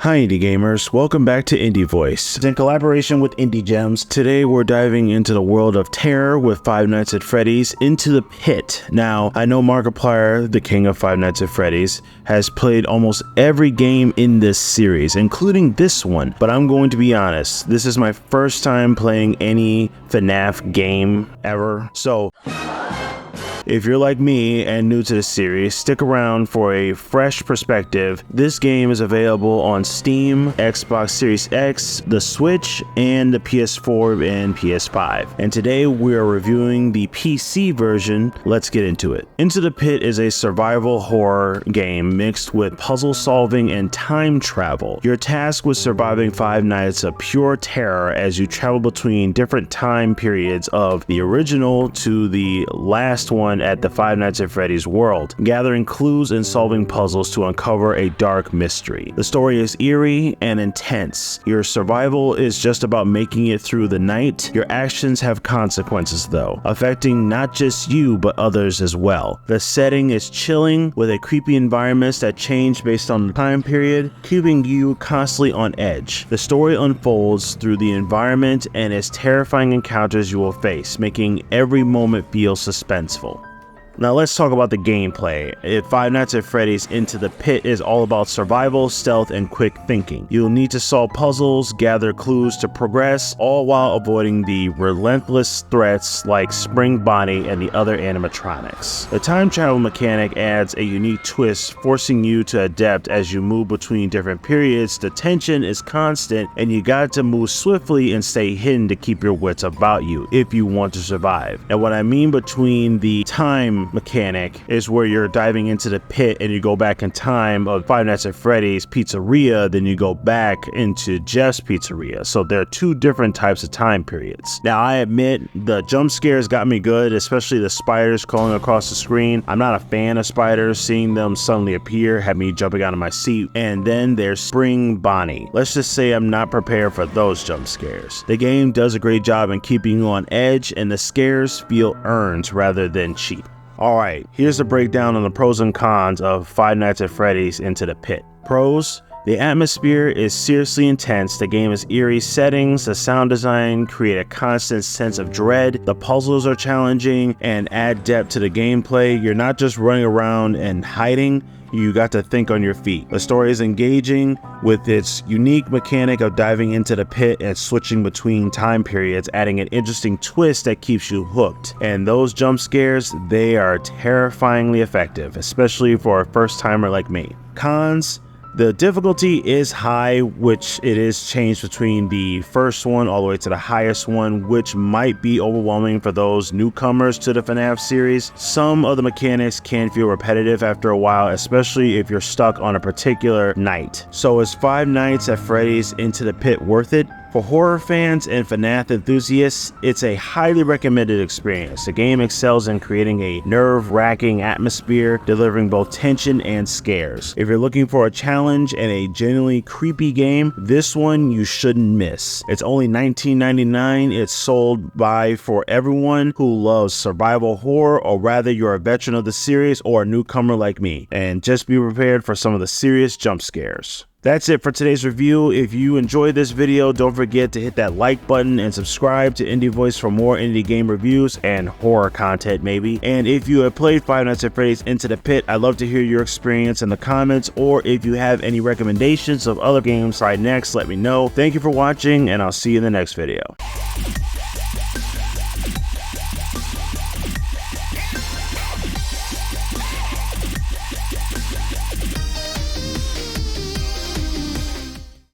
Hi indie gamers, welcome back to Indie Voice. In collaboration with IndieGems, today we're diving into the world of terror with Five Nights at Freddy's Into the Pit. Now, I know Markiplier, the king of Five Nights at Freddy's, has played almost every game in this series, including this one, but I'm going to be honest, this is my first time playing any FNAF game ever, so if you're like me and new to the series, stick around for a fresh perspective. This game is available on Steam, Xbox Series X, the Switch, and the PS4 and PS5. And today we are reviewing the PC version. Let's get into it. Into the Pit is a survival horror game mixed with puzzle solving and time travel. You're tasked with surviving 5 nights of pure terror as you travel between different time periods of the original to the last one at the Five Nights at Freddy's world, gathering clues and solving puzzles to uncover a dark mystery. The story is eerie and intense. Your survival is just about making it through the night. Your actions have consequences though, affecting not just you but others as well. The setting is chilling with a creepy environments that change based on the time period, keeping you constantly on edge. The story unfolds through the environment and its terrifying encounters you will face, making every moment feel suspenseful. Now let's talk about the gameplay. Five Nights at Freddy's Into the Pit is all about survival, stealth, and quick thinking. You'll need to solve puzzles, gather clues to progress, all while avoiding the relentless threats like Spring Bonnie and the other animatronics. The time travel mechanic adds a unique twist, forcing you to adapt as you move between different periods. The tension is constant, and you got to move swiftly and stay hidden to keep your wits about you if you want to survive. And what I mean between the time mechanic is where you're diving into the pit and you go back in time of Five Nights at Freddy's Pizzeria, then you go back into Jeff's Pizzeria. So there are two different types of time periods. Now I admit the jump scares got me good, especially the spiders crawling across the screen. I'm not a fan of spiders. Seeing them suddenly appear had me jumping out of my seat. And then there's Spring Bonnie. Let's just say I'm not prepared for those jump scares. The game does a great job in keeping you on edge, and the scares feel earned rather than cheap. Alright, here's a breakdown on the pros and cons of Five Nights at Freddy's Into the Pit. Pros: the atmosphere is seriously intense, the game is eerie settings, the sound design create a constant sense of dread, the puzzles are challenging and add depth to the gameplay. You're not just running around and hiding, you got to think on your feet. The story is engaging with its unique mechanic of diving into the pit and switching between time periods, adding an interesting twist that keeps you hooked. And those jump scares, they are terrifyingly effective, especially for a first timer like me. Cons: the difficulty is high, which it is changed between the first one all the way to the highest one, which might be overwhelming for those newcomers to the FNAF series. Some of the mechanics can feel repetitive after a while, especially if you're stuck on a particular night. So is Five Nights at Freddy's Into the Pit worth it? For horror fans and FNAF enthusiasts, it's a highly recommended experience. The game excels in creating a nerve-wracking atmosphere, delivering both tension and scares. If you're looking for a challenge and a genuinely creepy game, this one you shouldn't miss. It's only $19.99. It's sold for everyone who loves survival horror, or rather you're a veteran of the series or a newcomer like me. And just be prepared for some of the serious jump scares. That's it for today's review. If you enjoyed this video, don't forget to hit that like button and subscribe to Indie Voice for more indie game reviews and horror content maybe. And if you have played Five Nights at Freddy's Into the Pit, I'd love to hear your experience in the comments, or if you have any recommendations of other games to try next, let me know. Thank you for watching, and I'll see you in the next video.